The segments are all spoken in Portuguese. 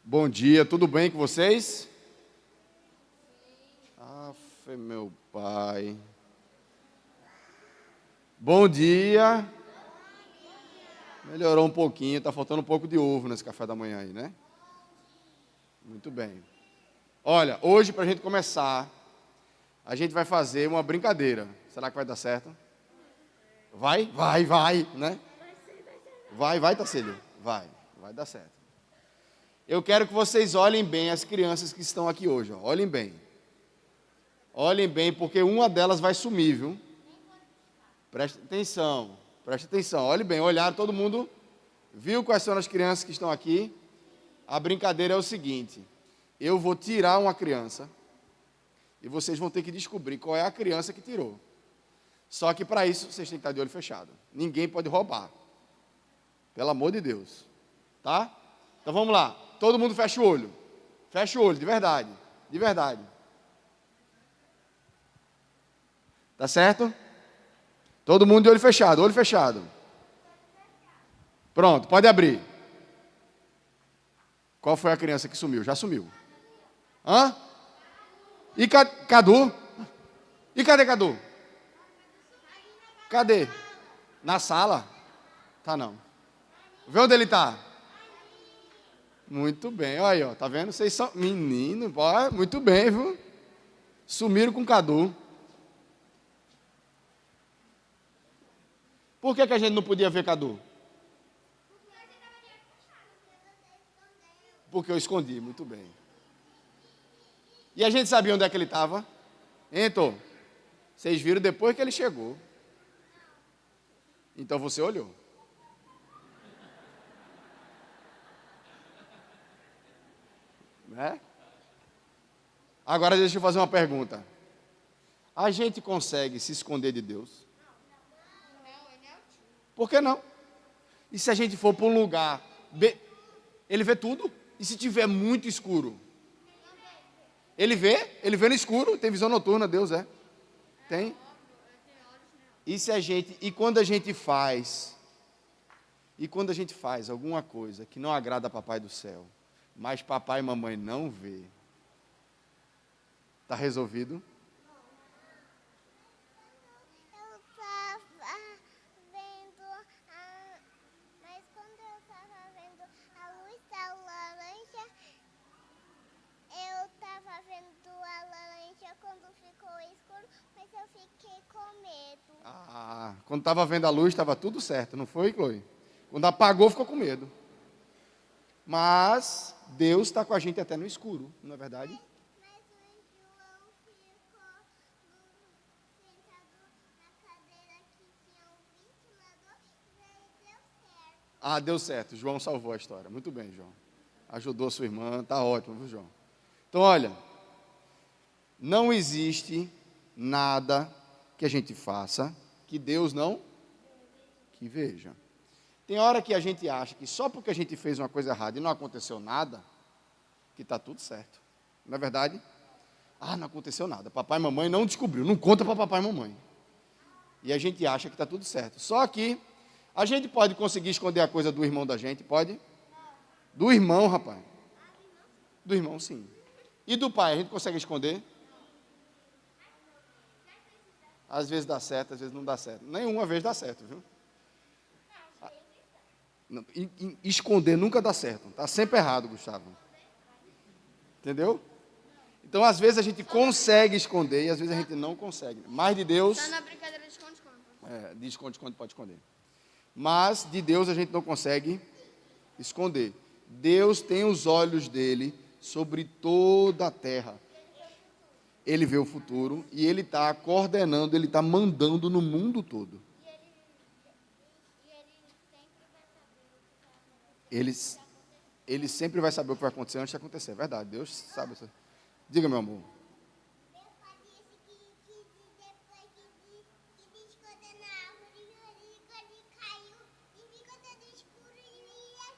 Bom dia, tudo bem com vocês? Aff, meu pai. Bom dia. Melhorou um pouquinho, tá faltando um pouco de ovo nesse café da manhã aí, né? Muito bem. Olha, hoje para a gente começar, a gente vai fazer uma brincadeira. Será que vai dar certo? Vai, né? Vai, Tacílio. Vai dar certo. Eu quero que vocês olhem bem as crianças que estão aqui hoje, ó. Olhem bem. Olhem bem, porque uma delas vai sumir, viu? Preste atenção, olhem bem, olharam, todo mundo viu quais são as crianças que estão aqui? A brincadeira é o seguinte, eu vou tirar uma criança e vocês vão ter que descobrir qual é a criança que tirou. Só que para isso vocês têm que estar de olho fechado. Ninguém pode roubar. Pelo amor de Deus. Tá? Então vamos lá. Todo mundo fecha o olho. Fecha o olho, de verdade. De verdade. Tá certo? Todo mundo de olho fechado, olho fechado. Pronto, pode abrir. Qual foi a criança que sumiu? Já sumiu. Hã? E Cadu? E cadê Cadu? Cadê? Na sala? Tá não. Vê onde ele tá. Muito bem, olha aí, ó, tá vendo? Vocês são menino, muito bem, viu? Sumiram com Cadu. Por que a gente não podia ver Cadu? Porque eu escondi, muito bem. E a gente sabia onde é que ele estava? Então, vocês viram depois que ele chegou. Então você olhou. Né? Agora deixa eu fazer uma pergunta. A gente consegue se esconder de Deus? Por que não? E se a gente for para um lugar, ele vê tudo? E se tiver muito escuro? Ele vê no escuro, tem visão noturna, Deus é. Tem. E quando a gente faz alguma coisa que não agrada a papai do céu, mas papai e mamãe não vê, está resolvido? Eu estava vendo, mas quando eu estava vendo a luz da laranja, eu estava vendo a laranja quando ficou escuro, mas eu fiquei com medo. Quando estava vendo a luz, estava tudo certo, não foi, Chloe? Quando apagou, ficou com medo. Mas Deus está com a gente até no escuro, não é verdade? Mas o João ficou sentado na cadeira que tinha um ventilador e aí deu certo. Deu certo, João salvou a história. Muito bem, João. Ajudou sua irmã, tá ótimo, viu, João? Então, olha, não existe nada que a gente faça que Deus não que veja. Tem hora que a gente acha que só porque a gente fez uma coisa errada e não aconteceu nada, que está tudo certo. Não é verdade? Não aconteceu nada. Papai e mamãe não descobriu. Não conta para papai e mamãe. E a gente acha que está tudo certo. Só que a gente pode conseguir esconder a coisa do irmão da gente? Pode? Do irmão, rapaz. Do irmão, sim. E do pai, a gente consegue esconder? Às vezes dá certo, às vezes não dá certo. Nenhuma vez dá certo, viu? Não, esconder nunca dá certo. Está sempre errado, Gustavo. Entendeu? Então, às vezes a gente consegue esconder e às vezes a gente não consegue. Mas de Deus... Está na brincadeira de esconde-esconde. De esconde-esconde pode esconder. Mas de Deus a gente não consegue esconder. Deus tem os olhos dele sobre toda a terra. Ele vê o futuro e ele está coordenando, ele está mandando no mundo todo. Ele sempre vai saber o que vai acontecer antes de acontecer. É verdade, Deus sabe isso. Diga, meu amor. Meu pai disse que depois de me esconder na árvore, ele caiu e ficou todo escuro e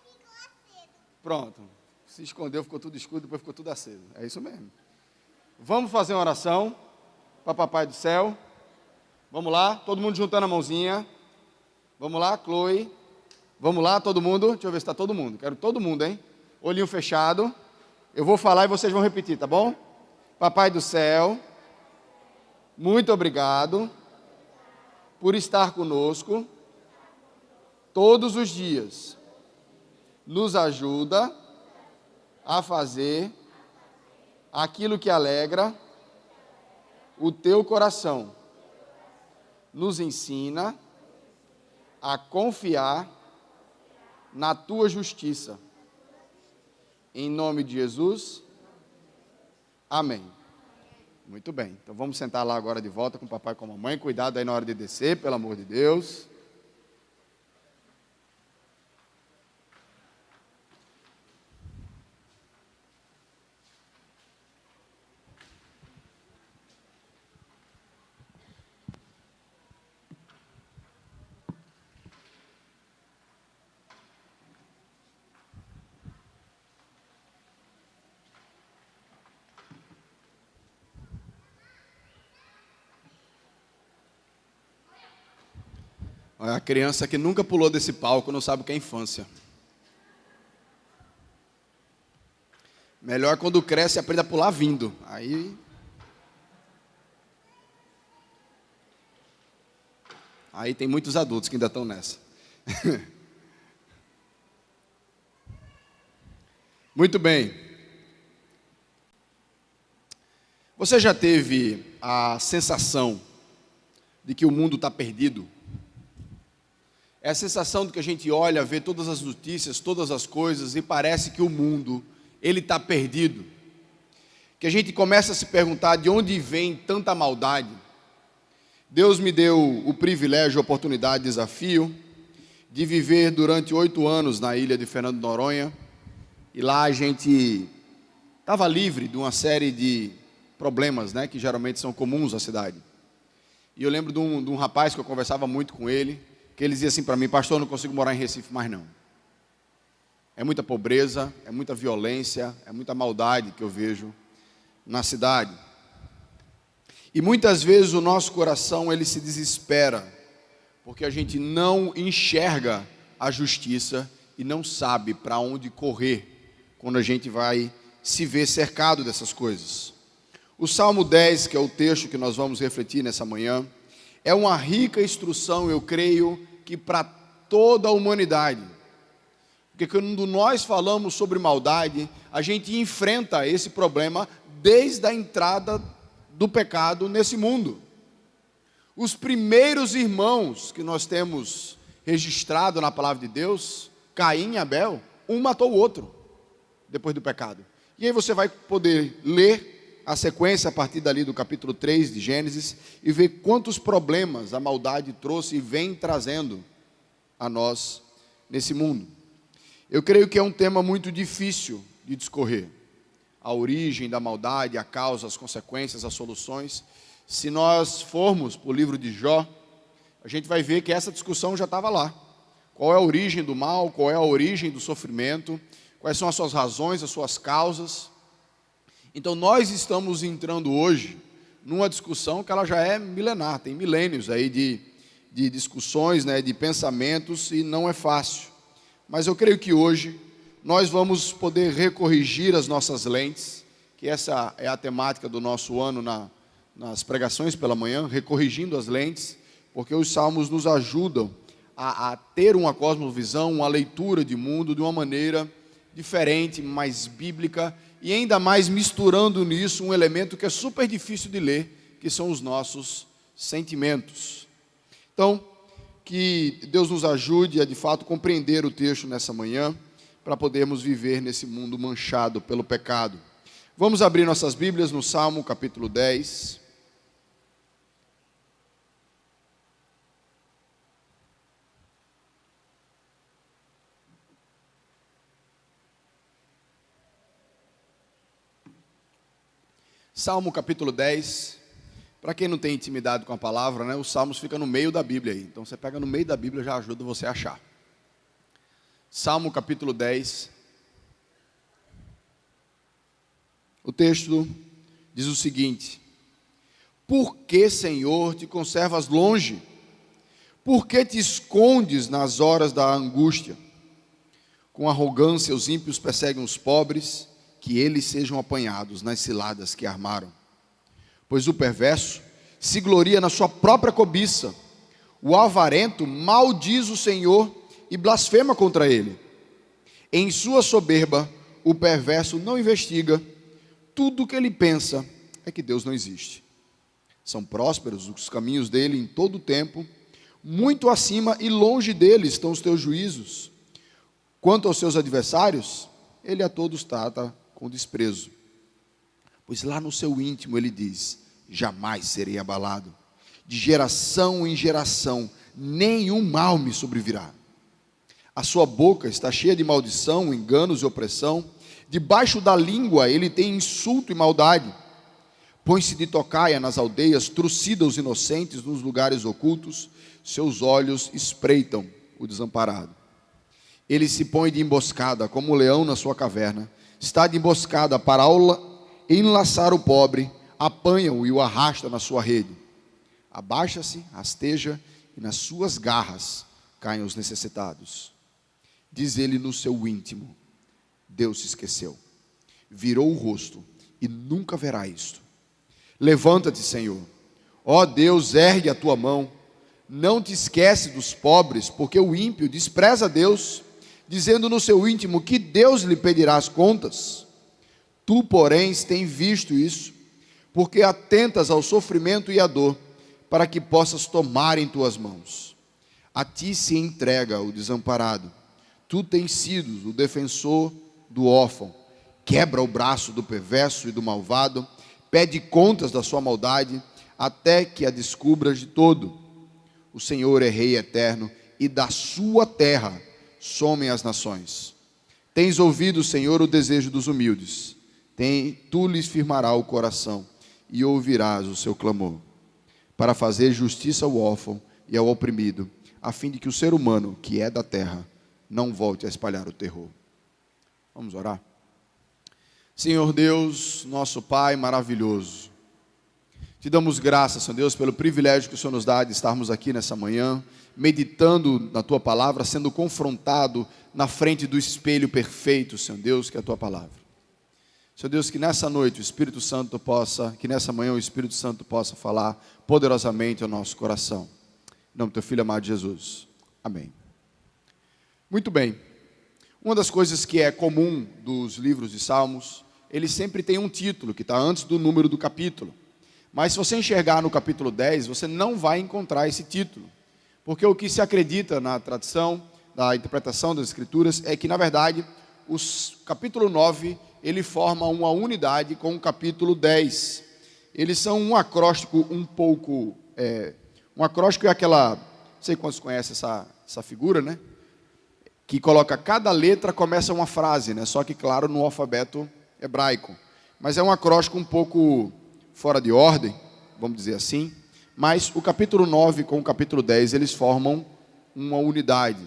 ficou aceso. Pronto. Se escondeu, ficou tudo escuro, depois ficou tudo aceso. É isso mesmo. Vamos fazer uma oração para papai do céu. Vamos lá, todo mundo juntando a mãozinha. Vamos lá, Chloe. Vamos lá, todo mundo. Deixa eu ver se está todo mundo. Quero todo mundo, hein? olhinho fechado. Eu vou falar e vocês vão repetir, tá bom? Papai do céu, muito obrigado por estar conosco todos os dias. Nos ajuda a fazer aquilo que alegra o teu coração. Nos ensina a confiar na tua justiça. Em nome de Jesus, amém. Muito bem, então vamos sentar lá agora de volta com o papai e com a mamãe. Cuidado aí na hora de descer, pelo amor de Deus. A criança que nunca pulou desse palco não sabe o que é infância. Melhor quando cresce aprende a pular vindo. Aí tem muitos adultos que ainda estão nessa. Muito bem. Você já teve a sensação de que o mundo está perdido? É a sensação de que a gente olha, vê todas as notícias, todas as coisas e parece que o mundo, ele está perdido. Que a gente começa a se perguntar de onde vem tanta maldade. Deus me deu o privilégio, a oportunidade, desafio de viver durante 8 anos na ilha de Fernando de Noronha. E lá a gente estava livre de uma série de problemas, né, que geralmente são comuns à cidade. E eu lembro de um rapaz que eu conversava muito com ele, que ele dizia assim para mim: pastor, eu não consigo morar em Recife mais não. É muita pobreza, é muita violência, é muita maldade que eu vejo na cidade. E muitas vezes o nosso coração, ele se desespera, porque a gente não enxerga a justiça e não sabe para onde correr, quando a gente vai se ver cercado dessas coisas. O Salmo 10, que é o texto que nós vamos refletir nessa manhã, é uma rica instrução, eu creio, que para toda a humanidade. Porque quando nós falamos sobre maldade, a gente enfrenta esse problema desde a entrada do pecado nesse mundo. Os primeiros irmãos que nós temos registrado na palavra de Deus, Caim e Abel, um matou o outro, depois do pecado. E aí você vai poder ler a sequência a partir dali do capítulo 3 de Gênesis e ver quantos problemas a maldade trouxe e vem trazendo a nós nesse mundo. Eu creio que é um tema muito difícil de discorrer. A origem da maldade, a causa, as consequências, as soluções. Se nós formos para o livro de Jó, a gente vai ver que essa discussão já estava lá. Qual é a origem do mal, qual é a origem do sofrimento, quais são as suas razões, as suas causas. Então nós estamos entrando hoje numa discussão que ela já é milenar, tem milênios aí de discussões, né, de pensamentos, e não é fácil. Mas eu creio que hoje nós vamos poder recorrigir as nossas lentes, que essa é a temática do nosso ano nas pregações pela manhã, recorrigindo as lentes, porque os salmos nos ajudam a ter uma cosmovisão, uma leitura de mundo de uma maneira diferente, mais bíblica, e ainda mais misturando nisso um elemento que é super difícil de ler, que são os nossos sentimentos. Então, que Deus nos ajude a de fato compreender o texto nessa manhã, para podermos viver nesse mundo manchado pelo pecado. Vamos abrir nossas Bíblias no Salmo capítulo 10. Salmo capítulo 10, para quem não tem intimidade com a palavra, né, os salmos ficam no meio da Bíblia aí. Então você pega no meio da Bíblia, já ajuda você a achar. Salmo capítulo 10. O texto diz o seguinte: por que, Senhor, te conservas longe? Por que te escondes nas horas da angústia? Com arrogância os ímpios perseguem os pobres, que eles sejam apanhados nas ciladas que armaram. Pois o perverso se gloria na sua própria cobiça, o avarento maldiz o Senhor e blasfema contra ele. Em sua soberba, o perverso não investiga, tudo o que ele pensa é que Deus não existe. São prósperos os caminhos dele em todo o tempo, muito acima e longe dele estão os teus juízos. Quanto aos seus adversários, ele a todos trata com desprezo. Pois lá no seu íntimo ele diz: jamais serei abalado. De geração em geração, nenhum mal me sobrevirá. A sua boca está cheia de maldição, enganos e opressão. Debaixo da língua ele tem insulto e maldade. Põe-se de tocaia nas aldeias, trucida os inocentes nos lugares ocultos. Seus olhos espreitam o desamparado. Ele se põe de emboscada como um leão na sua caverna. Está de emboscada para enlaçar o pobre. Apanha-o e o arrasta na sua rede. Abaixa-se, rasteja, e nas suas garras caem os necessitados. Diz ele no seu íntimo: Deus se esqueceu, virou o rosto e nunca verá isto. Levanta-te, Senhor, ó Deus, ergue a tua mão, não te esquece dos pobres, porque o ímpio despreza Deus, dizendo no seu íntimo: que Deus lhe pedirá as contas? Tu, porém, tens visto isso, porque atentas ao sofrimento e à dor, para que possas tomar em tuas mãos. A ti se entrega o desamparado. Tu tens sido o defensor do órfão. Quebra o braço do perverso e do malvado. Pede contas da sua maldade, até que a descubras de todo. O Senhor é Rei eterno, e da sua terra somem as nações. Tens ouvido, Senhor, o desejo dos humildes. Tu lhes firmarás o coração, e ouvirás o seu clamor, para fazer justiça ao órfão e ao oprimido, a fim de que o ser humano, que é da terra, não volte a espalhar o terror. Vamos orar? Senhor Deus, nosso Pai maravilhoso, te damos graças, Senhor Deus, pelo privilégio que o Senhor nos dá de estarmos aqui nessa manhã, meditando na Tua Palavra, sendo confrontado na frente do espelho perfeito, Senhor Deus, que é a Tua Palavra. Senhor Deus, que nessa noite o Espírito Santo possa, que nessa manhã o Espírito Santo possa falar poderosamente ao nosso coração. Em nome do Teu Filho amado Jesus. Amém. Muito bem. Uma das coisas que é comum dos livros de Salmos, ele sempre tem um título, que está antes do número do capítulo. Mas se você enxergar no capítulo 10, você não vai encontrar esse título. Porque o que se acredita na tradição, da interpretação das Escrituras, é que, na verdade, o capítulo 9, ele forma uma unidade com o capítulo 10. Eles são um acróstico um pouco... um acróstico é aquela... Não sei quantos conhecem essa figura, né? Que coloca cada letra, começa uma frase, né? Só que, claro, no alfabeto hebraico. Mas é um acróstico um pouco fora de ordem, vamos dizer assim. Mas o capítulo 9 com o capítulo 10, eles formam uma unidade.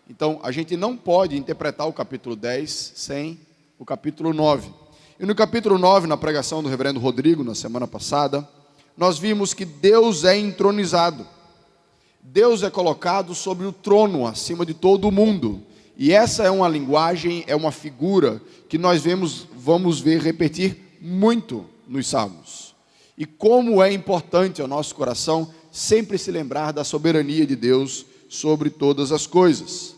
Então, a gente não pode interpretar o capítulo 10 sem o capítulo 9. E no capítulo 9, na pregação do reverendo Rodrigo, na semana passada, nós vimos que Deus é entronizado. Deus é colocado sobre o trono, acima de todo o mundo. E essa é uma linguagem, é uma figura que nós vamos ver repetir muito nos Salmos. E como é importante ao nosso coração sempre se lembrar da soberania de Deus sobre todas as coisas.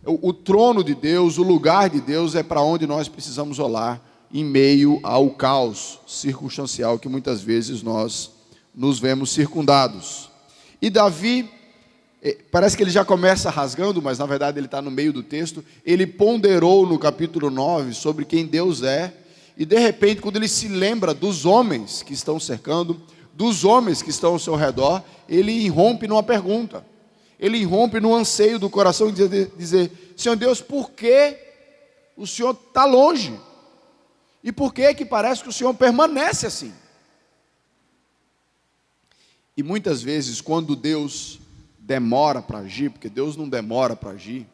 O trono de Deus, o lugar de Deus é para onde nós precisamos olhar em meio ao caos circunstancial que muitas vezes nós nos vemos circundados. E Davi, parece que ele já começa rasgando, mas na verdade ele está no meio do texto. Ele ponderou no capítulo 9 sobre quem Deus é, e de repente, quando ele se lembra dos homens que estão cercando, dos homens que estão ao seu redor, ele irrompe numa pergunta. Ele irrompe no anseio do coração de dizer: Senhor Deus, por que o Senhor está longe? E por que parece que o Senhor permanece assim? E muitas vezes, quando Deus demora para agir, porque Deus não demora para agir,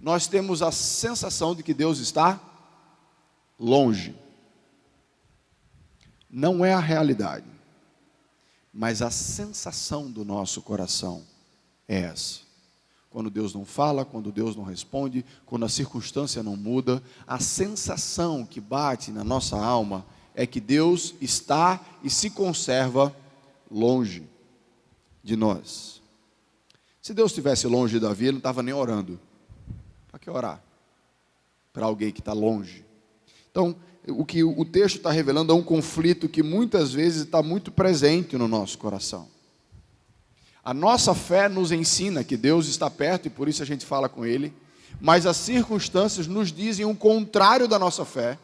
nós temos a sensação de que Deus está longe. Não é a realidade, mas a sensação do nosso coração é essa. quando Deus não fala, quando Deus não responde, quando a circunstância não muda, a sensação que bate na nossa alma é que Deus está e se conserva longe de nós. Se Deus estivesse longe de Davi, ele não estava nem orando. Para que orar? Para alguém que está longe. Então, o que o texto está revelando é um conflito que muitas vezes está muito presente no nosso coração. A nossa fé nos ensina que Deus está perto e por isso a gente fala com Ele, mas as circunstâncias nos dizem o contrário da nossa fé,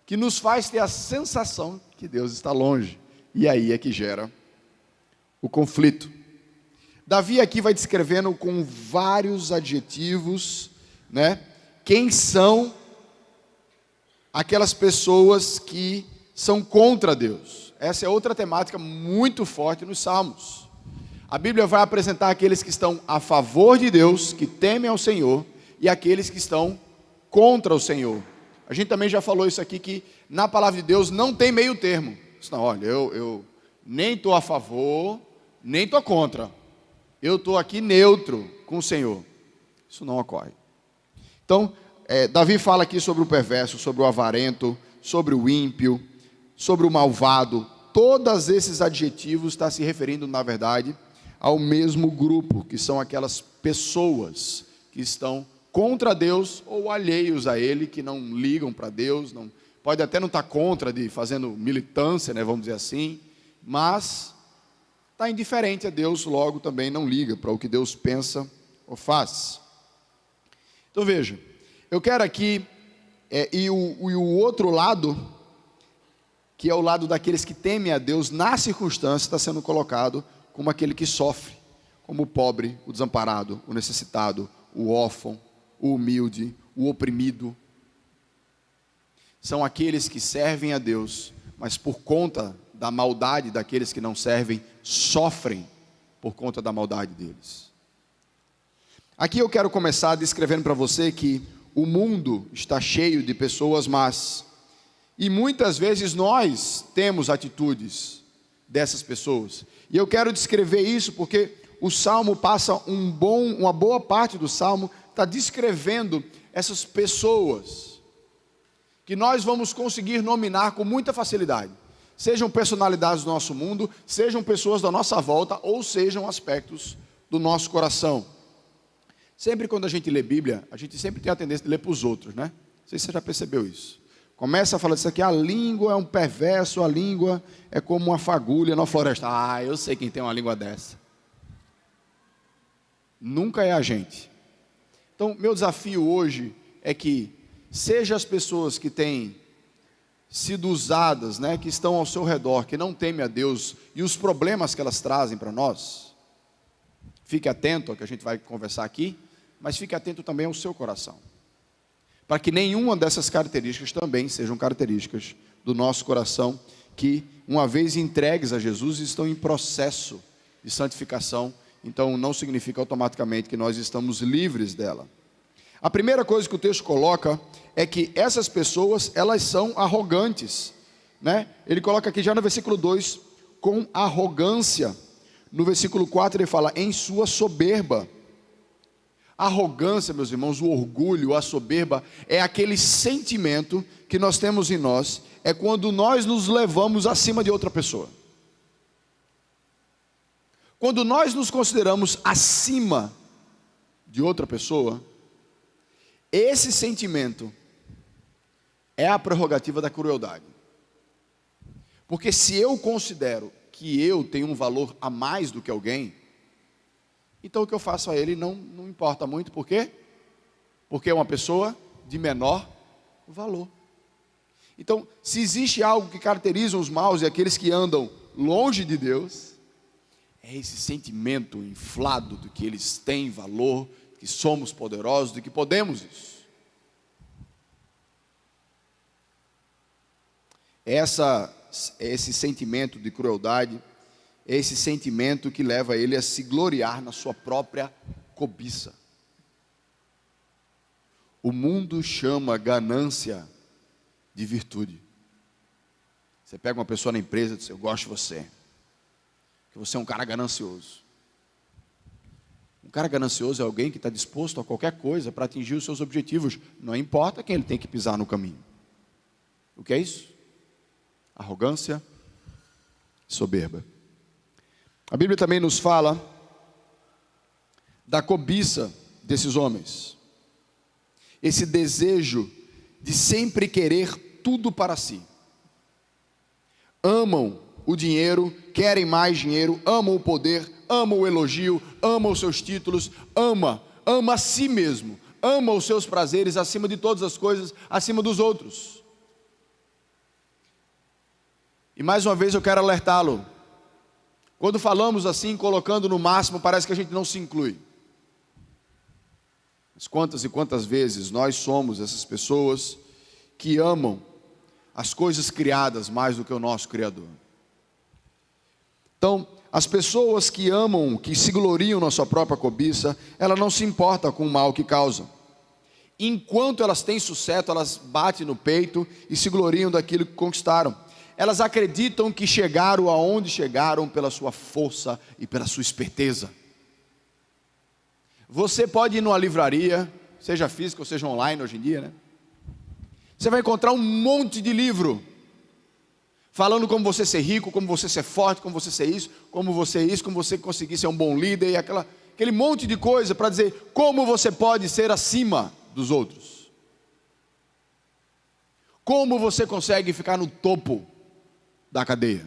que nos faz ter a sensação que Deus está longe. E aí é que gera o conflito. Davi aqui vai descrevendo com vários adjetivos, né, quem são aquelas pessoas que são contra Deus. Essa é outra temática muito forte nos Salmos. A Bíblia vai apresentar aqueles que estão a favor de Deus, que temem ao Senhor, e aqueles que estão contra o Senhor. A gente também já falou isso aqui, que na palavra de Deus não tem meio termo. Não, olha, eu nem estou a favor, nem estou contra. Eu estou aqui neutro com o Senhor. Isso não ocorre. Então, Davi fala aqui sobre o perverso, sobre o avarento, sobre o ímpio, sobre o malvado. Todos esses adjetivos estão se referindo, na verdade, ao mesmo grupo, que são aquelas pessoas que estão contra Deus ou alheios a Ele, que não ligam para Deus, não, pode até não estar contra, fazendo militância, né, vamos dizer assim, mas está indiferente a Deus, logo também não liga para o que Deus pensa ou faz. Então veja, eu quero aqui, e o outro lado, que é o lado daqueles que temem a Deus, na circunstância está sendo colocado como aquele que sofre, como o pobre, o desamparado, o necessitado, o órfão, o humilde, o oprimido. São aqueles que servem a Deus, mas por conta da maldade daqueles que não servem, sofrem por conta da maldade deles. Aqui eu quero começar descrevendo para você que o mundo está cheio de pessoas más, e muitas vezes nós temos atitudes dessas pessoas. E eu quero descrever isso porque o Salmo passa uma boa parte do Salmo está descrevendo essas pessoas que nós vamos conseguir nominar com muita facilidade. Sejam personalidades do nosso mundo, sejam pessoas da nossa volta, ou sejam aspectos do nosso coração. Sempre quando a gente lê Bíblia, a gente sempre tem a tendência de ler para os outros, né? Não sei se você já percebeu isso. Começa a falar disso aqui, a língua é um perverso, a língua é como uma fagulha na floresta. Ah, eu sei quem tem uma língua dessa. Nunca é a gente. Então, meu desafio hoje é que, seja as pessoas que têm sido usadas, né, que estão ao seu redor, que não temem a Deus, e os problemas que elas trazem para nós, fique atento ao que a gente vai conversar aqui, mas fique atento também ao seu coração. Para que nenhuma dessas características também sejam características do nosso coração, que uma vez entregues a Jesus, estão em processo de santificação, então não significa automaticamente que nós estamos livres dela. A primeira coisa que o texto coloca é que essas pessoas, elas são arrogantes, né? Ele coloca aqui já no versículo 2, com arrogância. No versículo 4 ele fala, em sua soberba. A arrogância, meus irmãos, o orgulho, a soberba, é aquele sentimento que nós temos em nós, é quando nós nos levamos acima de outra pessoa. Quando nós nos consideramos acima de outra pessoa, esse sentimento é a prerrogativa da crueldade. Porque se eu considero que eu tenho um valor a mais do que alguém, então o que eu faço a ele não importa muito. Por quê? Porque é uma pessoa de menor valor. Então, se existe algo que caracteriza os maus e aqueles que andam longe de Deus, é esse sentimento inflado de que eles têm valor, que somos poderosos, de que podemos isso. Esse sentimento de crueldade, esse sentimento que leva ele a se gloriar na sua própria cobiça. O mundo chama ganância de virtude. Você pega uma pessoa na empresa e diz, eu gosto de você, que você é um cara ganancioso. cara ganancioso é alguém que está disposto a qualquer coisa para atingir os seus objetivos. Não importa quem ele tem que pisar no caminho. O que é isso? Arrogância, soberba. A Bíblia também nos fala da cobiça desses homens. Esse desejo de sempre querer tudo para si. Amam o dinheiro, querem mais dinheiro, amam o poder, amam o elogio, amam os seus títulos, ama a si mesmo, ama os seus prazeres acima de todas as coisas, acima dos outros. E mais uma vez eu quero alertá-lo. Quando falamos assim, colocando no máximo, parece que a gente não se inclui. Mas quantas e quantas vezes nós somos essas pessoas que amam as coisas criadas mais do que o nosso Criador. Então, as pessoas que amam, que se gloriam na sua própria cobiça, ela não se importa com o mal que causam. Enquanto elas têm sucesso, elas batem no peito e se gloriam daquilo que conquistaram. Elas acreditam que chegaram aonde chegaram pela sua força e pela sua esperteza. Você pode ir numa livraria, seja física ou seja online hoje em dia, né? Você vai encontrar um monte de livro falando como você ser rico, como você ser forte, como você ser isso, como você conseguir ser um bom líder e aquele monte de coisa para dizer como você pode ser acima dos outros. Como você consegue ficar no topo da cadeia.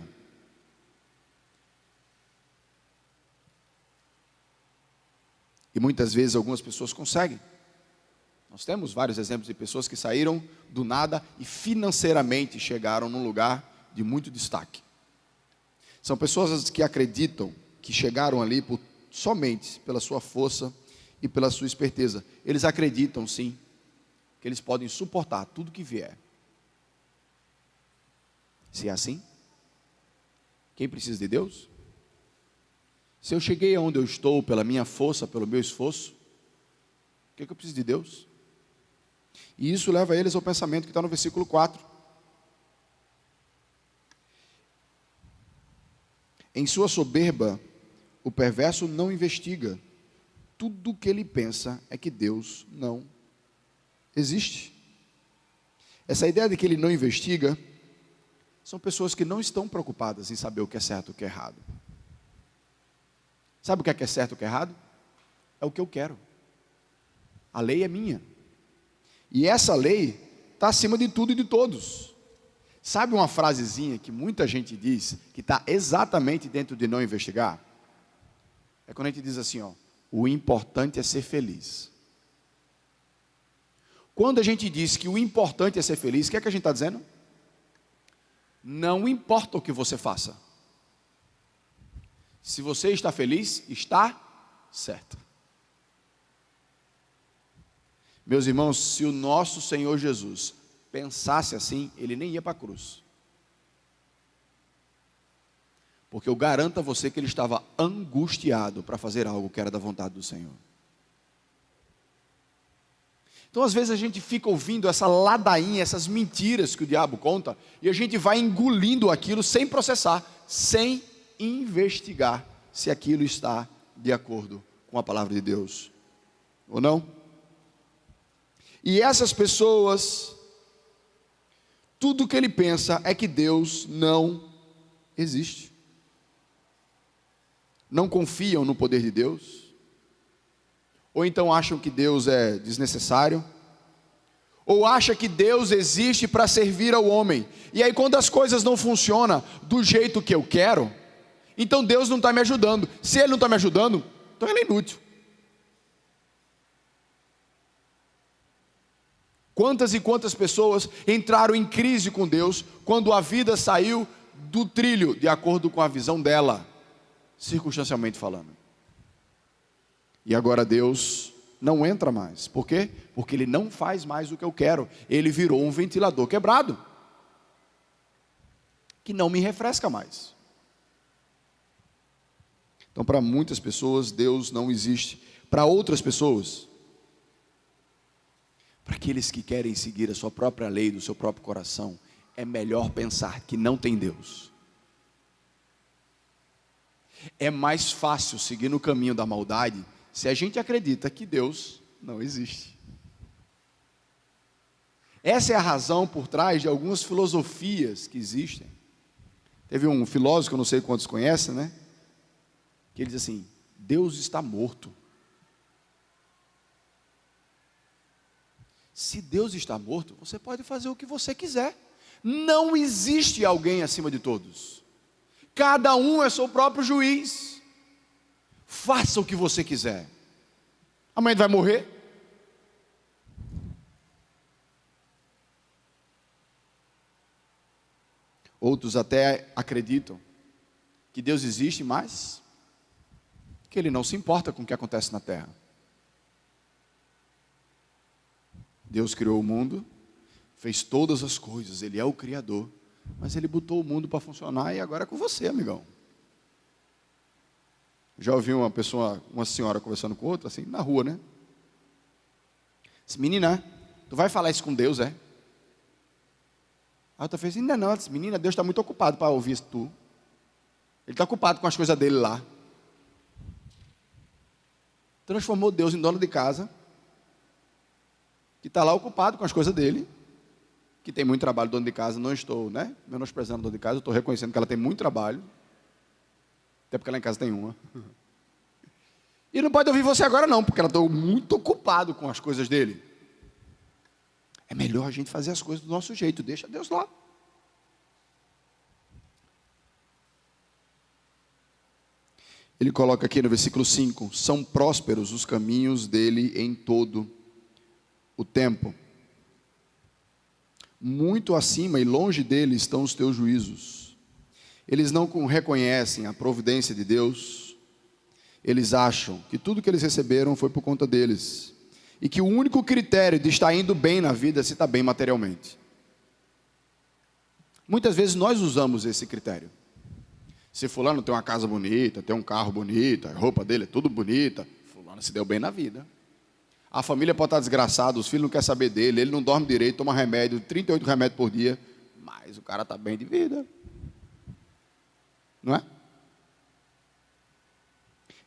E muitas vezes algumas pessoas conseguem. Nós temos vários exemplos de pessoas que saíram do nada e financeiramente chegaram num lugar de muito destaque. São pessoas que acreditam que chegaram ali somente pela sua força e pela sua esperteza. Eles acreditam sim, que eles podem suportar tudo que vier. Se é assim, quem precisa de Deus? Se eu cheguei aonde eu estou pela minha força, pelo meu esforço, o que eu preciso de Deus? E isso leva eles ao pensamento que está no versículo 4. Em sua soberba, o perverso não investiga. Tudo o que ele pensa é que Deus não existe. Essa ideia de que ele não investiga, são pessoas que não estão preocupadas em saber o que é certo e o que é errado. Sabe o que é certo e o que é errado? É o que eu quero. A lei é minha. E essa lei está acima de tudo e de todos. Sabe uma frasezinha que muita gente diz, que está exatamente dentro de não investigar? É quando a gente diz assim, ó, o importante é ser feliz. Quando a gente diz que o importante é ser feliz, o que é que a gente está dizendo? Não importa o que você faça. Se você está feliz, está certo. Meus irmãos, se o nosso Senhor Jesus pensasse assim, ele nem ia para a cruz. Porque eu garanto a você que ele estava angustiado para fazer algo que era da vontade do Senhor. Então às vezes a gente fica ouvindo essa ladainha, essas mentiras que o diabo conta, e a gente vai engolindo aquilo sem processar, sem investigar se aquilo está de acordo com a palavra de Deus ou não. E essas pessoas, tudo que ele pensa é que Deus não existe. Não confiam no poder de Deus, ou então acham que Deus é desnecessário, ou acham que Deus existe para servir ao homem. E aí quando as coisas não funcionam do jeito que eu quero, então Deus não está me ajudando. Se Ele não está me ajudando, então Ele é inútil. Quantas e quantas pessoas entraram em crise com Deus quando a vida saiu do trilho de acordo com a visão dela, circunstancialmente falando. E agora Deus não entra mais. Por quê? Porque Ele não faz mais o que eu quero. Ele virou um ventilador quebrado, que não me refresca mais. Então, para muitas pessoas, Deus não existe. Para outras pessoas, para aqueles que querem seguir a sua própria lei, do seu próprio coração, é melhor pensar que não tem Deus. É mais fácil seguir no caminho da maldade, se a gente acredita que Deus não existe. Essa é a razão por trás de algumas filosofias que existem. Teve um filósofo, que eu não sei quantos conhecem, né? Que ele diz assim: Deus está morto. Se Deus está morto, você pode fazer o que você quiser. Não existe alguém acima de todos. Cada um é seu próprio juiz. Faça o que você quiser. Amanhã ele vai morrer. Outros até acreditam que Deus existe, mas que Ele não se importa com o que acontece na terra. Deus criou o mundo, fez todas as coisas, Ele é o Criador, mas Ele botou o mundo para funcionar e agora é com você, amigão. Já ouvi uma senhora conversando com outra, assim, na rua, né? Disse: menina, tu vai falar isso com Deus, é? A outra fez: ainda não. Ela disse: menina, Deus está muito ocupado para ouvir isso tu. Ele está ocupado com as coisas dele lá. Transformou Deus em dono de casa, que está lá ocupado com as coisas dele, que tem muito trabalho. Dono de casa, não estou, né, menosprezando dono de casa, eu estou reconhecendo que ela tem muito trabalho, até porque lá em casa tem uma. E não pode ouvir você agora não, porque ela está muito ocupado com as coisas dele. É melhor a gente fazer as coisas do nosso jeito, deixa Deus lá. Ele coloca aqui no versículo 5: são prósperos os caminhos dele em todo o tempo. Muito acima e longe dele estão os teus juízos. Eles não reconhecem a providência de Deus. Eles acham que tudo que eles receberam foi por conta deles. E que o único critério de estar indo bem na vida é se está bem materialmente. Muitas vezes nós usamos esse critério. Se fulano tem uma casa bonita, tem um carro bonito, a roupa dele é tudo bonita, fulano se deu bem na vida. A família pode estar desgraçada, os filhos não querem saber dele, ele não dorme direito, toma remédio, 38 remédios por dia, mas o cara está bem de vida. Não é?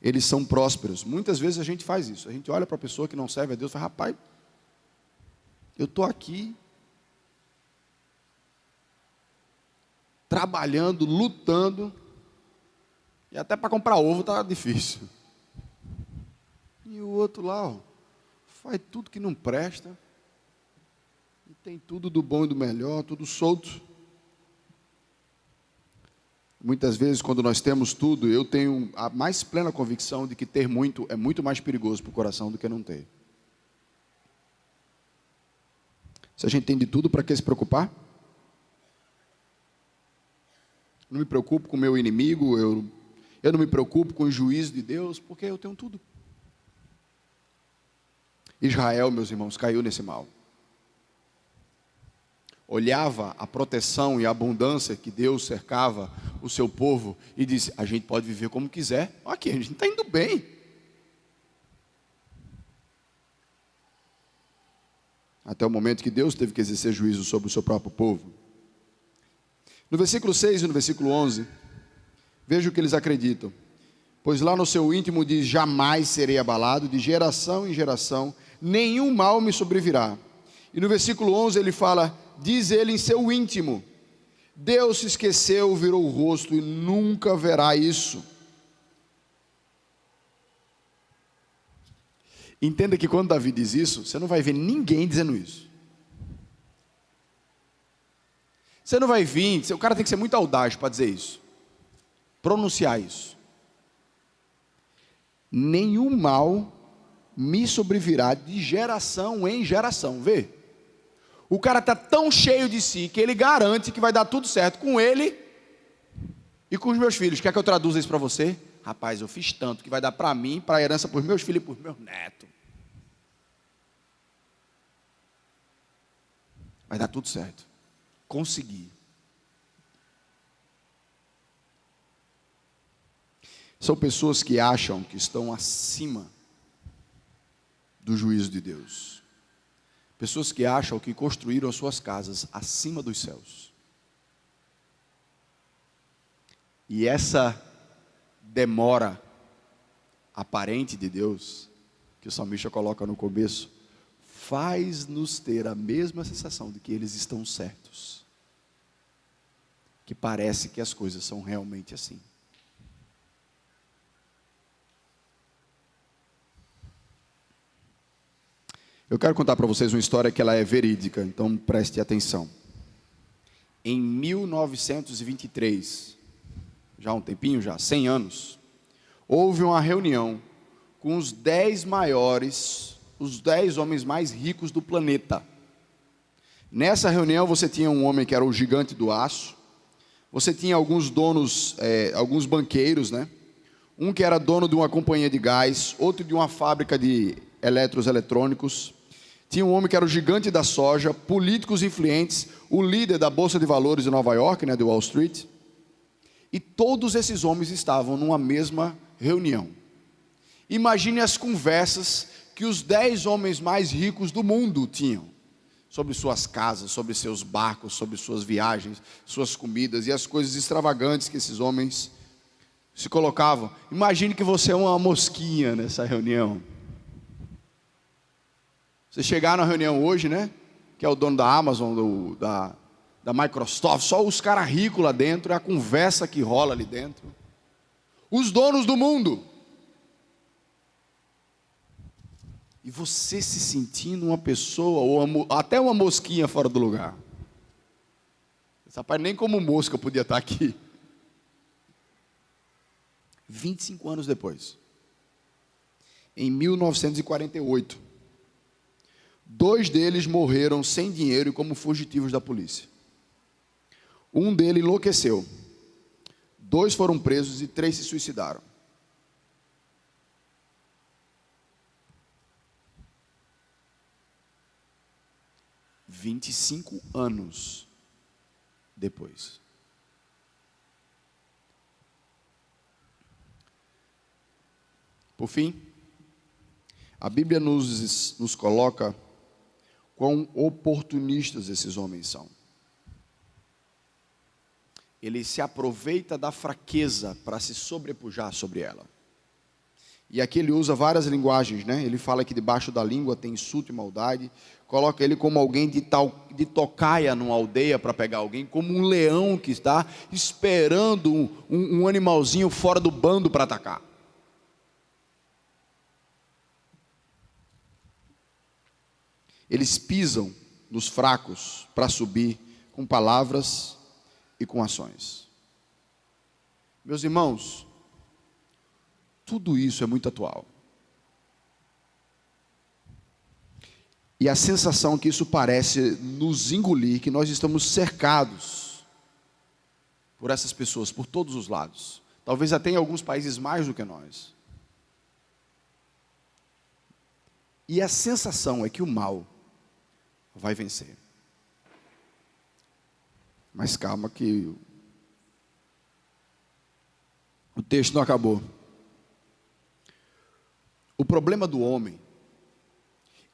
Eles são prósperos. Muitas vezes a gente faz isso. A gente olha para a pessoa que não serve a Deus e fala: rapaz, eu estou aqui trabalhando, lutando, e até para comprar ovo está difícil. E o outro lá, ó, faz tudo que não presta, e tem tudo do bom e do melhor, tudo solto. Muitas vezes, quando nós temos tudo, eu tenho a mais plena convicção de que ter muito é muito mais perigoso para o coração do que não ter. Se a gente tem de tudo, para que se preocupar? Não me preocupo com o meu inimigo, eu não me preocupo com o juízo de Deus, porque eu tenho tudo. Israel, meus irmãos, caiu nesse mal. Olhava a proteção e a abundância que Deus cercava o seu povo e disse: a gente pode viver como quiser. Aqui, a gente está indo bem. Até o momento que Deus teve que exercer juízo sobre o seu próprio povo. No versículo 6 e no versículo 11, veja o que eles acreditam. Pois lá no seu íntimo diz: jamais serei abalado, de geração em geração, nenhum mal me sobrevirá. E no versículo 11 ele fala: diz ele em seu íntimo, Deus se esqueceu, virou o rosto e nunca verá isso. Entenda que quando Davi diz isso, você não vai ver ninguém dizendo isso. Você não vai vir, o cara tem que ser muito audaz para dizer isso, pronunciar isso. Nenhum mal me sobrevirá de geração em geração. Vê, o cara está tão cheio de si que ele garante que vai dar tudo certo com ele e com os meus filhos. Quer que eu traduza isso para você? Rapaz, eu fiz tanto que vai dar para mim, para a herança para os meus filhos e para os meus netos. Vai dar tudo certo. Consegui. São pessoas que acham que estão acima do juízo de Deus. Pessoas que acham que construíram as suas casas acima dos céus. E essa demora aparente de Deus, que o salmista coloca no começo, faz-nos ter a mesma sensação de que eles estão certos, que parece que as coisas são realmente assim. Eu quero contar para vocês uma história que ela é verídica, então preste atenção. Em 1923, já há um tempinho, 100 anos, houve uma reunião com os 10 homens mais ricos do planeta. Nessa reunião você tinha um homem que era o gigante do aço, você tinha alguns donos, alguns banqueiros, né? Um que era dono de uma companhia de gás, outro de uma fábrica de eletrônicos. Tinha um homem que era o gigante da soja, políticos influentes, o líder da Bolsa de Valores de Nova York, né, de Wall Street. E todos esses homens estavam numa mesma reunião. Imagine as conversas que os 10 homens mais ricos do mundo tinham. Sobre suas casas, sobre seus barcos, sobre suas viagens, suas comidas e as coisas extravagantes que esses homens se colocavam. Imagine que você é uma mosquinha nessa reunião. Você chegar na reunião hoje, né? Que é o dono da Amazon, da Microsoft, só os caras ricos lá dentro, é a conversa que rola ali dentro. Os donos do mundo. E você se sentindo uma pessoa, ou até uma mosquinha fora do lugar. Esse rapaz nem como mosca podia estar aqui. 25 anos depois, em 1948, 2 deles morreram sem dinheiro e como fugitivos da polícia. Um deles enlouqueceu. 2 foram presos e 3 se suicidaram. – 25 anos depois. Por fim, a Bíblia nos coloca quão oportunistas esses homens são. Ele se aproveita da fraqueza para se sobrepujar sobre ela. E aqui ele usa várias linguagens, né? Ele fala que debaixo da língua tem insulto e maldade. Coloca ele como alguém de tocaia numa aldeia para pegar alguém, como um leão que está esperando um animalzinho fora do bando para atacar. Eles pisam nos fracos para subir com palavras e com ações. Meus irmãos, tudo isso é muito atual. E a sensação que isso parece nos engolir, que nós estamos cercados por essas pessoas, por todos os lados. Talvez até em alguns países mais do que nós. E a sensação é que o mal vai vencer. Mas calma que o texto não acabou. O problema do homem,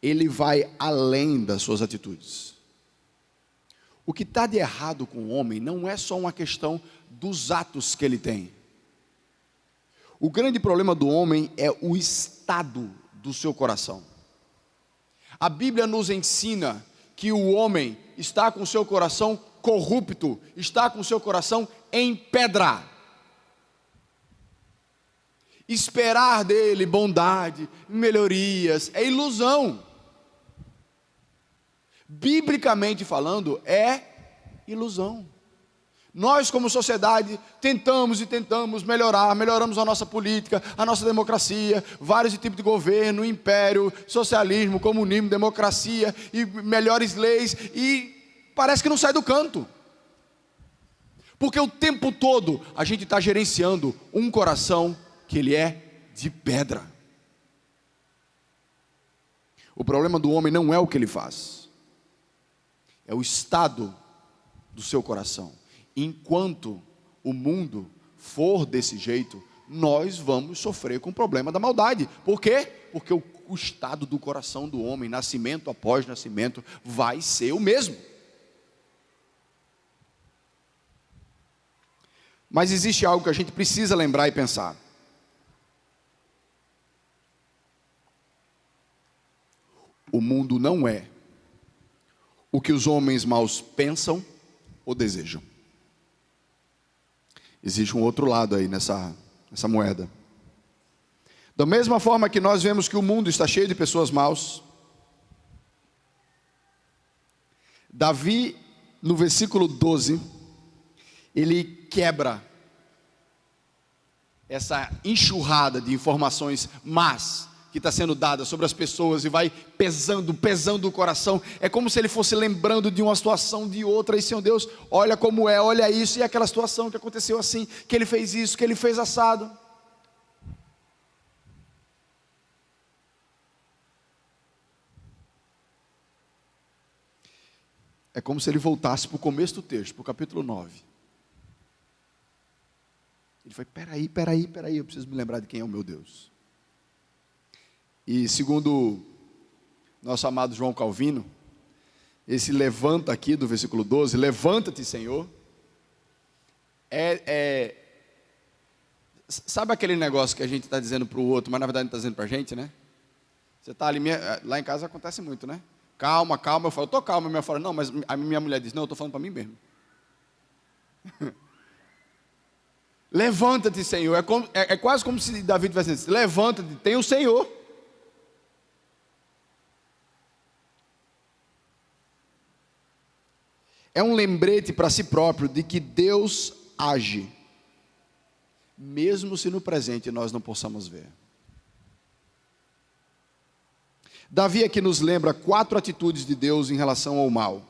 ele vai além das suas atitudes. O que está de errado com o homem não é só uma questão dos atos que ele tem. O grande problema do homem é o estado do seu coração. A Bíblia nos ensina que o homem está com o seu coração corrupto, está com o seu coração em pedra. Esperar dele bondade, melhorias, é ilusão. Biblicamente falando, é ilusão. Nós, como sociedade, tentamos melhoramos a nossa política, a nossa democracia, vários tipos de governo, império, socialismo, comunismo, democracia, e melhores leis, e parece que não sai do canto. Porque o tempo todo a gente está gerenciando um coração que ele é de pedra. O problema do homem não é o que ele faz, é o estado do seu coração. Enquanto o mundo for desse jeito, nós vamos sofrer com o problema da maldade. Por quê? Porque o estado do coração do homem, nascimento após nascimento, vai ser o mesmo. Mas existe algo que a gente precisa lembrar e pensar. mundo não é o que os homens maus pensam ou desejam. Existe um outro lado aí nessa moeda. Da mesma forma que nós vemos que o mundo está cheio de pessoas maus, Davi, no versículo 12, ele quebra essa enxurrada de informações más que está sendo dada sobre as pessoas e vai pesando o coração. É como se ele fosse lembrando de uma situação, de outra, e Senhor Deus, olha como é, olha isso, e aquela situação que aconteceu assim, que ele fez isso, que ele fez assado. É como se ele voltasse para o começo do texto, para o capítulo 9. Ele foi, peraí, eu preciso me lembrar de quem é o meu Deus. E segundo nosso amado João Calvino, esse levanta aqui do versículo 12, levanta-te, Senhor, sabe aquele negócio que a gente está dizendo para o outro, mas na verdade não está dizendo para a gente, né? Você está ali, lá em casa acontece muito, né? Calma, eu falo, eu estou calma, minha fala, não, mas a minha mulher diz, não, eu estou falando para mim mesmo. Levanta-te, Senhor, é quase como se Davi tivesse dizendo, levanta-te, tem o Senhor. É um lembrete para si próprio de que Deus age, mesmo se no presente nós não possamos ver. Davi aqui nos lembra 4 atitudes de Deus em relação ao mal.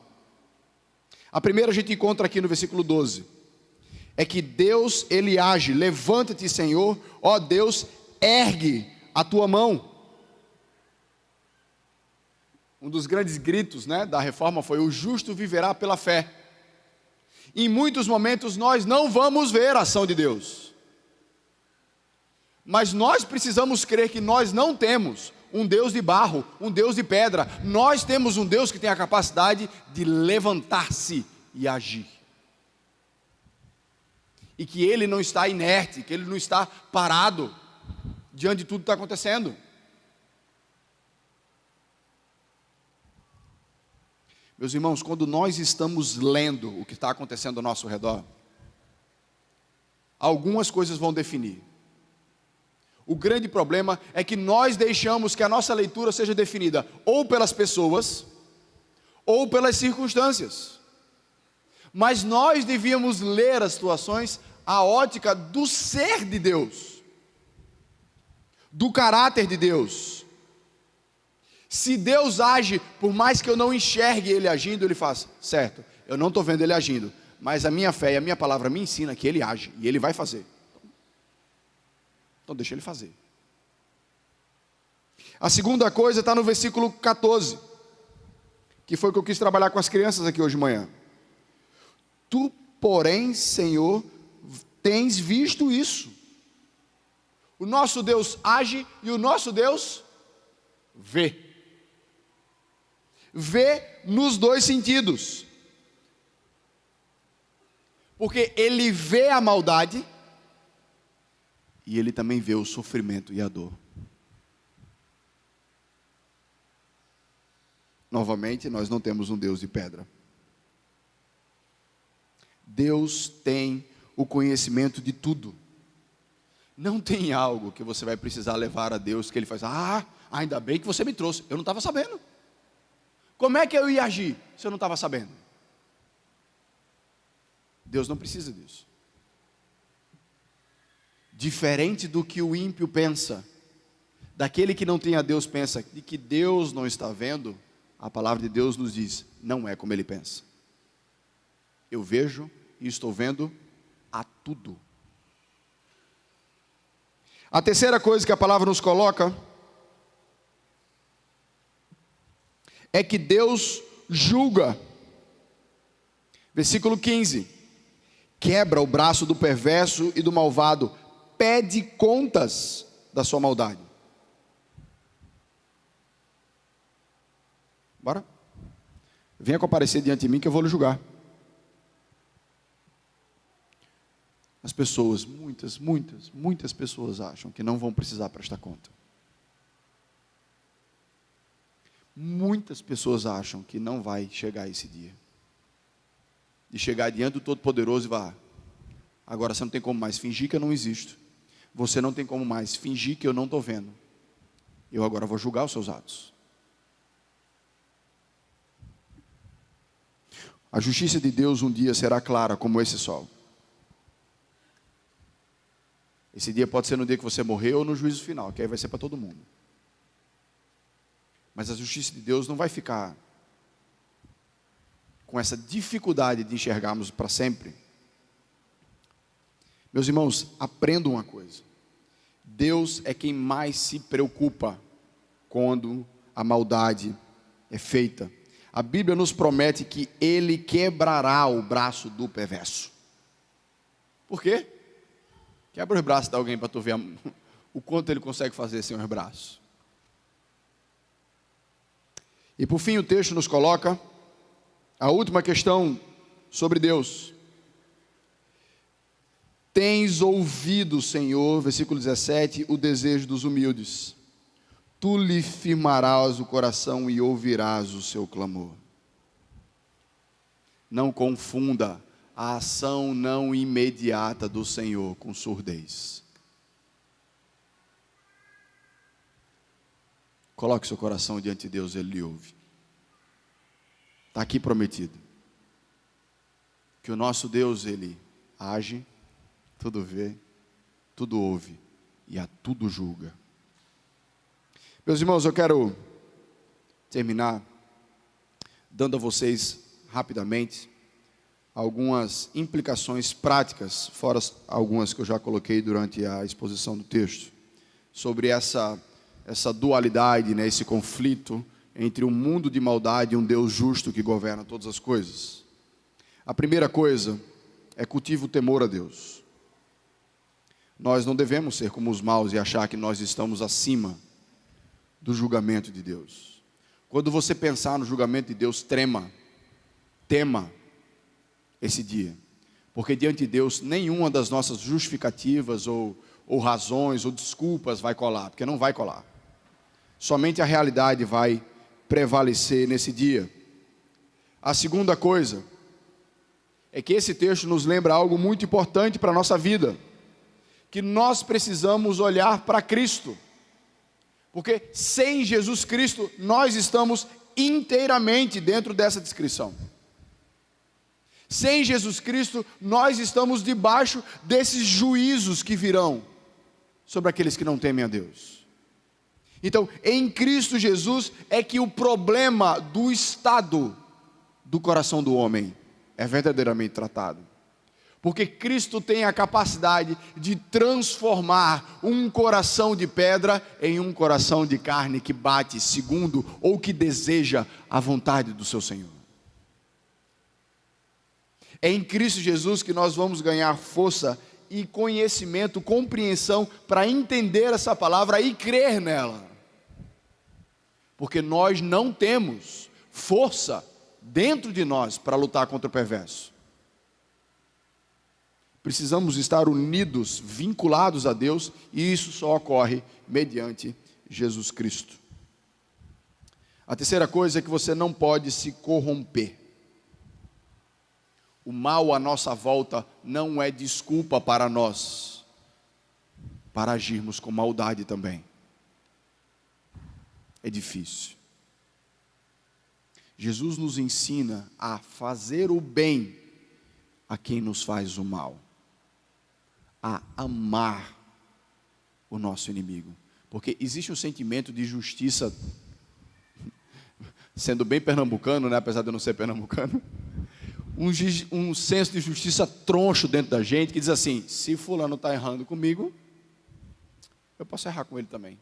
A primeira a gente encontra aqui no versículo 12. É que Deus, Ele age, levanta-te, Senhor, ó Deus, ergue a tua mão. Um dos grandes gritos, né, da reforma foi: o justo viverá pela fé. Em muitos momentos nós não vamos ver a ação de Deus, mas nós precisamos crer que nós não temos um Deus de barro, um Deus de pedra. Nós temos um Deus que tem a capacidade de levantar-se e agir, e que Ele não está inerte, que Ele não está parado diante de tudo que está acontecendo. Meus irmãos, quando nós estamos lendo o que está acontecendo ao nosso redor, algumas coisas vão definir. O grande problema é que nós deixamos que a nossa leitura seja definida ou pelas pessoas, ou pelas circunstâncias. Mas nós devíamos ler as situações à ótica do ser de Deus, do caráter de Deus. Se Deus age, por mais que eu não enxergue Ele agindo, Ele faz, certo, eu não estou vendo Ele agindo, mas a minha fé e a minha palavra me ensina que Ele age, e Ele vai fazer. Então deixa Ele fazer. A segunda coisa está no versículo 14, que foi o que eu quis trabalhar com as crianças aqui hoje de manhã. Tu, porém, Senhor, tens visto isso. O nosso Deus age e o nosso Deus vê. Vê nos dois sentidos. Porque Ele vê a maldade e Ele também vê o sofrimento e a dor. Novamente, nós não temos um Deus de pedra. Deus tem o conhecimento de tudo. Não tem algo que você vai precisar levar a Deus que Ele faz, ainda bem que você me trouxe, eu não estava sabendo. Como é que eu ia agir se eu não estava sabendo? Deus não precisa disso. Diferente do que o ímpio pensa, daquele que não tem a Deus pensa, de que Deus não está vendo, a palavra de Deus nos diz, não é como ele pensa. Eu vejo e estou vendo a tudo. A terceira coisa que a palavra nos coloca é que Deus julga. Versículo 15. Quebra o braço do perverso e do malvado, pede contas da sua maldade. Bora? Venha comparecer diante de mim que eu vou lhe julgar. As pessoas, muitas pessoas acham que não vão precisar prestar conta. Muitas pessoas acham que não vai chegar esse dia. De chegar diante do Todo-Poderoso e falar: agora você não tem como mais fingir que eu não existo. Você não tem como mais fingir que eu não estou vendo. Eu agora vou julgar os seus atos. A justiça de Deus um dia será clara como esse sol. Esse dia pode ser no dia que você morreu ou no juízo final, que aí vai ser para todo mundo. Mas a justiça de Deus não vai ficar com essa dificuldade de enxergarmos para sempre. Meus irmãos, aprendam uma coisa. Deus é quem mais se preocupa quando a maldade é feita. A Bíblia nos promete que Ele quebrará o braço do perverso. Por quê? Quebra os braços de alguém para tu ver o quanto ele consegue fazer sem os braços. E por fim o texto nos coloca a última questão sobre Deus. Tens ouvido, Senhor, versículo 17, o desejo dos humildes. Tu lhe firmarás o coração e ouvirás o seu clamor. Não confunda a ação não imediata do Senhor com surdez. Coloque seu coração diante de Deus, Ele lhe ouve. Está aqui prometido que o nosso Deus, Ele age, tudo vê, tudo ouve e a tudo julga. Meus irmãos, eu quero terminar dando a vocês rapidamente algumas implicações práticas, fora algumas que eu já coloquei durante a exposição do texto, sobre essa dualidade, né, esse conflito entre um mundo de maldade e um Deus justo que governa todas as coisas. A primeira coisa é cultivar o temor a Deus. Nós não devemos ser como os maus e achar que nós estamos acima do julgamento de Deus. Quando você pensar no julgamento de Deus, tema esse dia, porque diante de Deus nenhuma das nossas justificativas ou razões ou desculpas vai colar, porque não vai colar. Somente a realidade vai prevalecer nesse dia. A segunda coisa é que esse texto nos lembra algo muito importante para a nossa vida, que nós precisamos olhar para Cristo, porque sem Jesus Cristo nós estamos inteiramente dentro dessa descrição. Sem Jesus Cristo nós estamos debaixo desses juízos que virão sobre aqueles que não temem a Deus. Então, em Cristo Jesus é que o problema do estado do coração do homem é verdadeiramente tratado. Porque Cristo tem a capacidade de transformar um coração de pedra em um coração de carne que bate segundo ou que deseja a vontade do seu Senhor. É em Cristo Jesus que nós vamos ganhar força e conhecimento, compreensão para entender essa palavra e crer nela. Porque nós não temos força dentro de nós para lutar contra o perverso. Precisamos estar unidos, vinculados a Deus, e isso só ocorre mediante Jesus Cristo. A terceira coisa é que você não pode se corromper. O mal à nossa volta não é desculpa para nós, para agirmos com maldade também. É difícil. Jesus nos ensina a fazer o bem a quem nos faz o mal, a amar o nosso inimigo, porque existe um sentimento de justiça, sendo bem pernambucano, né, apesar de eu não ser pernambucano, um senso de justiça troncho dentro da gente, que diz assim: se fulano está errando comigo, eu posso errar com ele também.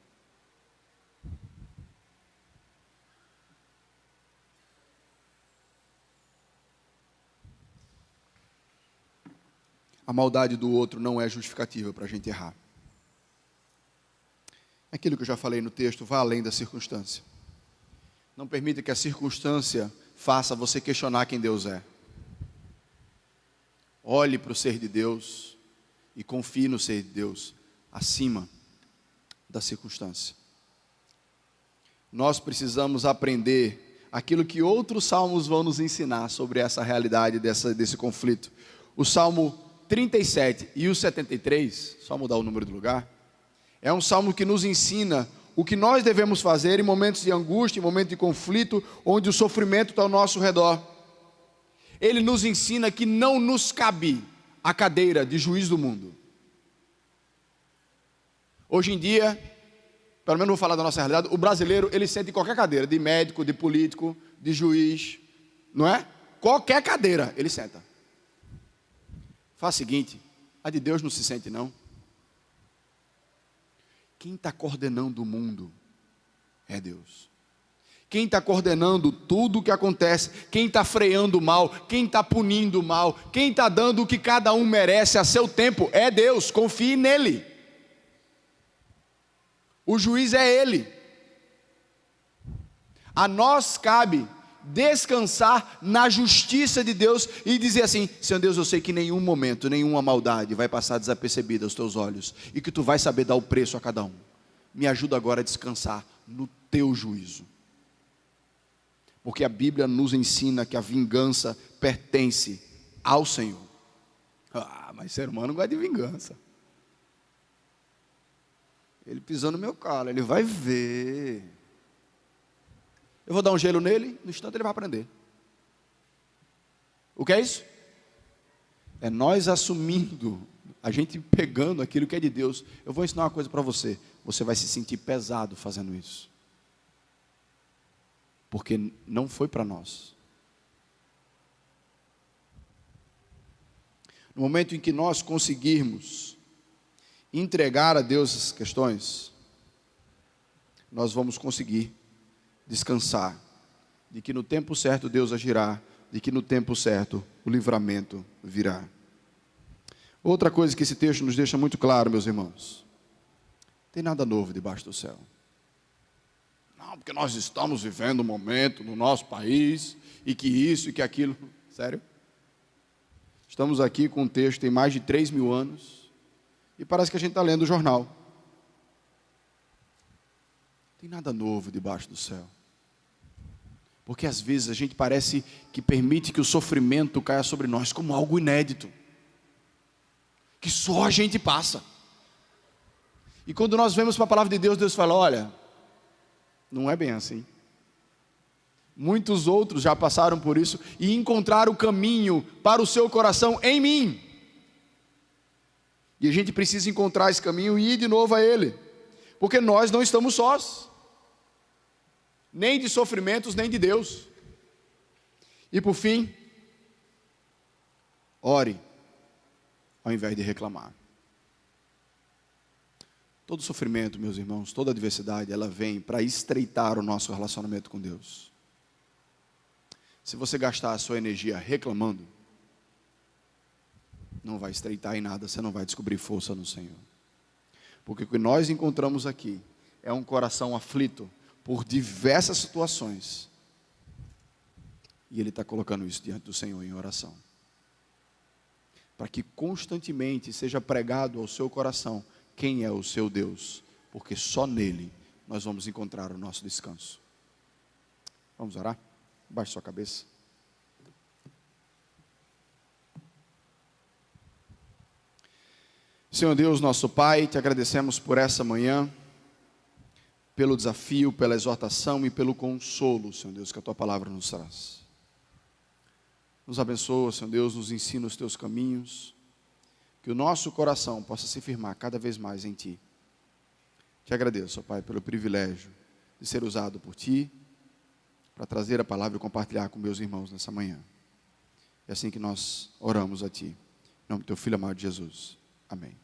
A maldade do outro não é justificativa para a gente errar. Aquilo que eu já falei no texto, vá além da circunstância. Não permita que a circunstância faça você questionar quem Deus é. Olhe para o ser de Deus e confie no ser de Deus acima da circunstância. nós precisamos aprender aquilo que outros salmos vão nos ensinar sobre essa realidade desse conflito. O Salmo 37 e o 73, só mudar o número do lugar, é um salmo que nos ensina o que nós devemos fazer em momentos de angústia, em momentos de conflito, onde o sofrimento está ao nosso redor. Ele nos ensina que não nos cabe a cadeira de juiz do mundo. Hoje em dia, pelo menos vou falar da nossa realidade, o brasileiro, ele senta em qualquer cadeira, de médico, de político, de juiz, não é? Qualquer cadeira, ele senta. Faz o seguinte, a de Deus não se sente não. Quem está coordenando o mundo é Deus. Quem está coordenando tudo o que acontece, quem está freando o mal, quem está punindo o mal, quem está dando o que cada um merece a seu tempo, é Deus, confie nele. O juiz é Ele. A nós cabe descansar na justiça de Deus e dizer assim: Senhor Deus, eu sei que em nenhum momento, nenhuma maldade vai passar desapercebida aos teus olhos e que tu vais saber dar o preço a cada um. Me ajuda agora a descansar no teu juízo. Porque a Bíblia nos ensina que a vingança pertence ao Senhor. Mas ser humano não gosta de vingança. Ele pisou no meu calo, ele vai ver. Eu vou dar um gelo nele, no instante ele vai aprender. O que é isso? É nós assumindo, a gente pegando aquilo que é de Deus. Eu vou ensinar uma coisa para você. Você vai se sentir pesado fazendo isso. Porque não foi para nós. No momento em que nós conseguirmos entregar a Deus essas questões, nós vamos conseguir descansar de que no tempo certo Deus agirá, de que no tempo certo o livramento virá. Outra coisa que esse texto nos deixa muito claro, meus irmãos: tem nada novo debaixo do céu. Não, porque nós estamos vivendo um momento no nosso país, e que isso e que aquilo. Sério? Estamos aqui com um texto que tem mais de 3.000 anos, e parece que a gente está lendo o jornal. Tem nada novo debaixo do céu. Porque às vezes a gente parece que permite que o sofrimento caia sobre nós como algo inédito, que só a gente passa. E quando nós vemos para a palavra de Deus, Deus fala: olha, não é bem assim. Muitos outros já passaram por isso e encontraram o caminho para o seu coração em mim. E a gente precisa encontrar esse caminho e ir de novo a Ele, porque nós não estamos sós, nem de sofrimentos, nem de Deus. E por fim, ore, ao invés de reclamar. Todo sofrimento, meus irmãos, toda adversidade, ela vem para estreitar o nosso relacionamento com Deus. Se você gastar a sua energia reclamando, não vai estreitar em nada, você não vai descobrir força no Senhor. Porque o que nós encontramos aqui é um coração aflito por diversas situações. E Ele está colocando isso diante do Senhor em oração. Para que constantemente seja pregado ao seu coração quem é o seu Deus. Porque só nele nós vamos encontrar o nosso descanso. Vamos orar? Baixe sua cabeça. Senhor Deus, nosso Pai, te agradecemos por essa manhã, pelo desafio, pela exortação e pelo consolo, Senhor Deus, que a Tua palavra nos traz. Nos abençoa, Senhor Deus, nos ensina os Teus caminhos, que o nosso coração possa se firmar cada vez mais em Ti. Te agradeço, ó Pai, pelo privilégio de ser usado por Ti, para trazer a palavra e compartilhar com meus irmãos nessa manhã. É assim que nós oramos a Ti. Em nome do Teu Filho amado Jesus. Amém.